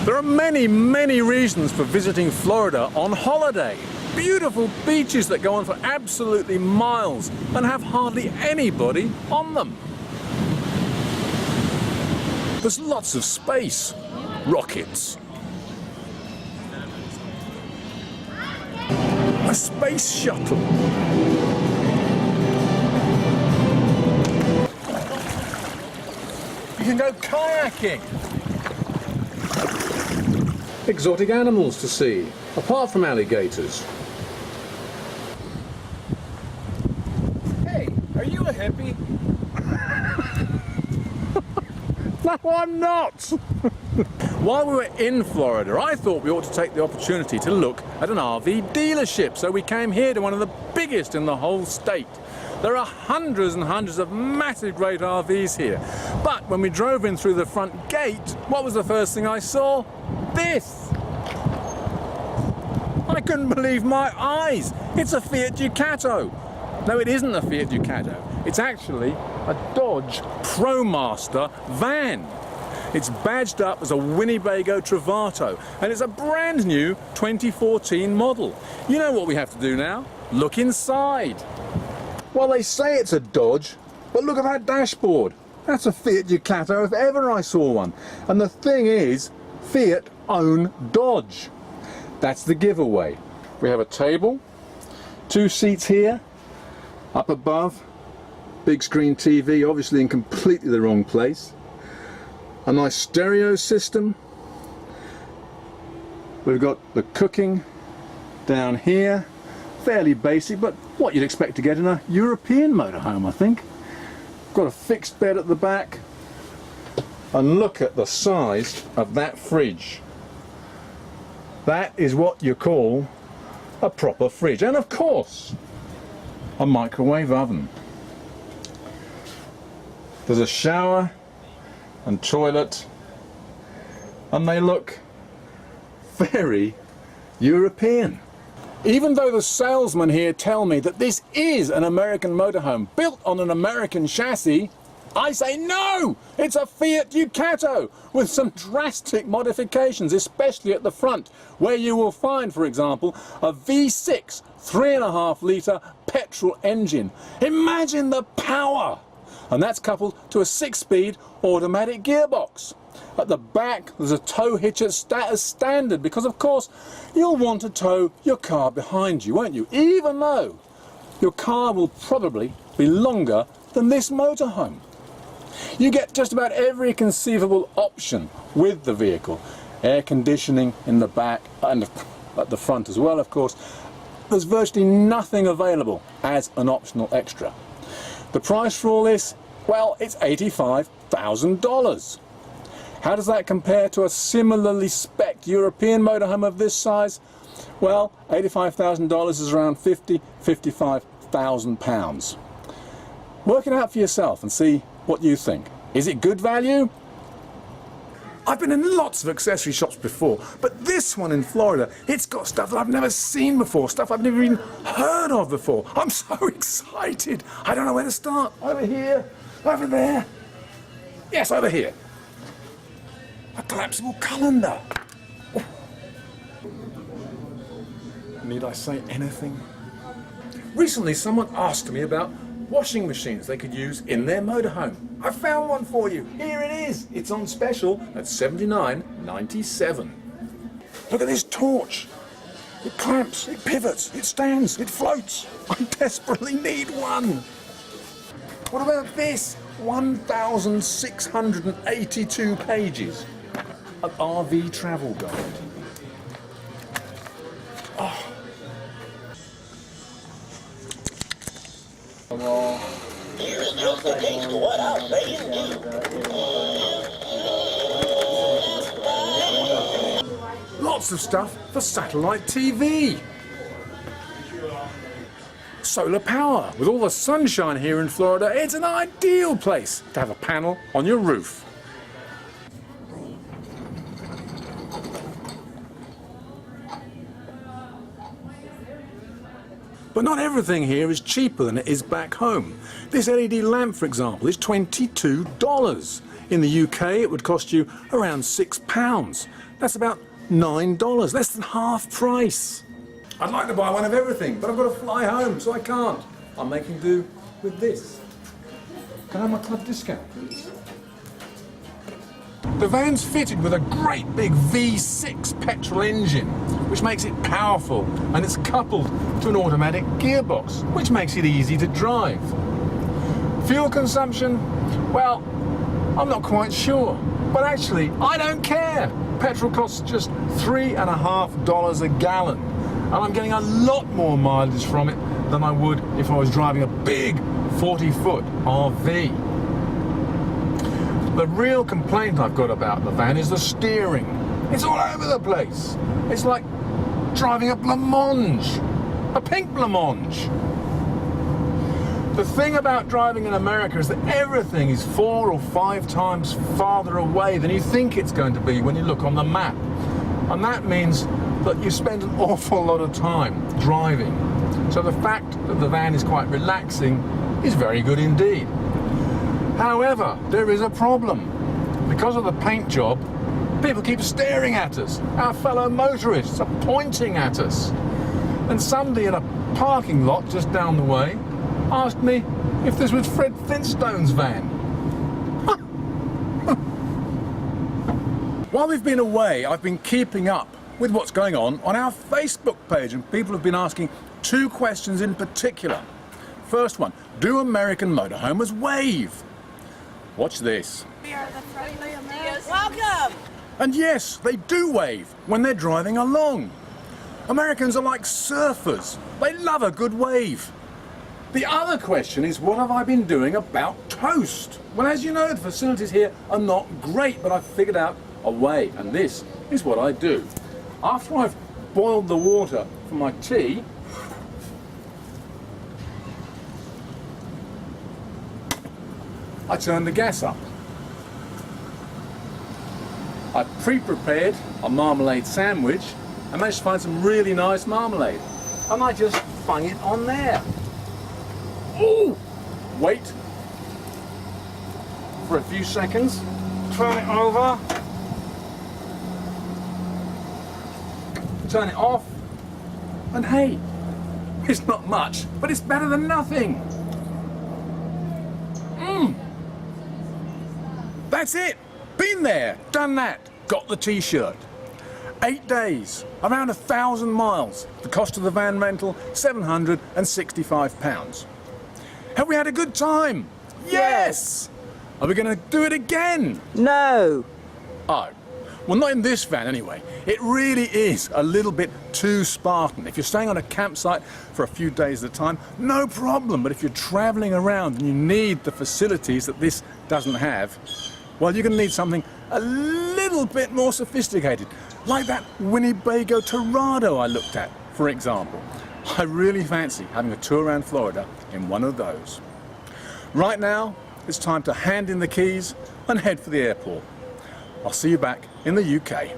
There are many, many reasons for visiting Florida on holiday. Beautiful beaches that go on for absolutely miles and have hardly anybody on them. There's lots of space, rockets, a space shuttle, you can go kayaking, exotic animals to see, apart from alligators. Hey, are you a hippie? No, I'm not! While we were in Florida, I thought we ought to take the opportunity to look at an RV dealership, so we came here to one of the biggest in the whole state. There are hundreds and hundreds of massive great RVs here. But when we drove in through the front gate, what was the first thing I saw? This! I couldn't believe my eyes! It's a Fiat Ducato! No, it isn't a Fiat Ducato. It's actually a Dodge ProMaster van. It's badged up as a Winnebago Travato, and it's a brand new 2014 model. You know what we have to do now? Look inside. Well, they say it's a Dodge, but look at that dashboard. That's a Fiat Ducato if ever I saw one. And the thing is, Fiat own Dodge. That's the giveaway. We have a table, 2 seats here, up above, big screen TV, obviously in completely the wrong place. A nice stereo system. We've got the cooking down here, fairly basic, but what you'd expect to get in a European motorhome, I think. Got a fixed bed at the back, and look at the size of that fridge. That is what you call a proper fridge, and of course a microwave oven. There's a shower and toilet, and they look very European. Even though the salesmen here tell me that this is an American motorhome built on an American chassis, I say no! It's a Fiat Ducato with some drastic modifications, especially at the front, where you will find, for example, a V6 3.5 litre petrol engine. Imagine the power! And that's coupled to a 6-speed automatic gearbox. At the back there's a tow hitch as standard, because of course you'll want to tow your car behind you, won't you? Even though your car will probably be longer than this motorhome. You get just about every conceivable option with the vehicle. Air conditioning in the back and at the front as well, of course. There's virtually nothing available as an optional extra. The price for all this, well, it's $85,000. How does that compare to a similarly spec'd European motorhome of this size? Well, $85,000 is around £55,000. Work it out for yourself and see what you think. Is it good value? I've been in lots of accessory shops before, but this one in Florida, it's got stuff that I've never seen before, stuff I've never even heard of before. I'm so excited. I don't know where to start. Over here, over there. Yes, over here. A collapsible colander. Oh. Need I say anything? Recently, someone asked me about washing machines they could use in their motorhome. I found one for you. Here it is. It's on special at $79.97. Look at this torch. It clamps, it pivots, it stands, it floats. I desperately need one. What about this? 1,682 pages of RV travel guide. Oh. Here's just a taste of what I'll say and do. Lots of stuff for satellite TV. Solar power. With all the sunshine here in Florida, it's an ideal place to have a panel on your roof. But not everything here is cheaper than it is back home. This LED lamp, for example, is $22. In the UK, it would cost you around £6. That's about $9, less than half price. I'd like to buy one of everything, but I've got to fly home, so I can't. I'm making do with this. Can I have my club discount, please? The van's fitted with a great big V6 petrol engine, which makes it powerful, and it's coupled to an automatic gearbox, which makes it easy to drive. Fuel consumption? Well, I'm not quite sure, but actually, I don't care. Petrol costs just $3.50 a gallon, and I'm getting a lot more mileage from it than I would if I was driving a big 40-foot RV. The real complaint I've got about the van is the steering. It's all over the place. It's like driving a blancmange, a pink blancmange. The thing about driving in America is that everything is 4 or 5 times farther away than you think it's going to be when you look on the map. And that means that you spend an awful lot of time driving. So the fact that the van is quite relaxing is very good indeed. However, there is a problem. Because of the paint job, people keep staring at us. Our fellow motorists are pointing at us. And somebody in a parking lot just down the way asked me if this was Fred Flintstone's van. While we've been away, I've been keeping up with what's going on our Facebook page, and people have been asking 2 questions in particular. First one, do American motorhomes wave? Watch this. We are the friendly Americans. Welcome! And yes, they do wave when they're driving along. Americans are like surfers. They love a good wave. The other question is, what have I been doing about toast? Well, as you know, the facilities here are not great, but I've figured out a way, and this is what I do. After I've boiled the water for my tea, I turn the gas up. I've pre-prepared a marmalade sandwich. I managed to find some really nice marmalade, and I just bung it on there. Ooh! Wait for a few seconds, turn it over, turn it off, and hey, it's not much, but it's better than nothing. That's it. Been there, done that, got the t-shirt. 8 days, around 1,000 miles. The cost of the van rental, £765. Have we had a good time? Yes! Are we going to do it again? No. Oh, well, not in this van anyway. It really is a little bit too Spartan. If you're staying on a campsite for a few days at a time, no problem. But if you're traveling around and you need the facilities that this doesn't have, well, you're going to need something a little bit more sophisticated, like that Winnebago Tornado I looked at, for example. I really fancy having a tour around Florida in one of those. Right now, it's time to hand in the keys and head for the airport. I'll see you back in the UK.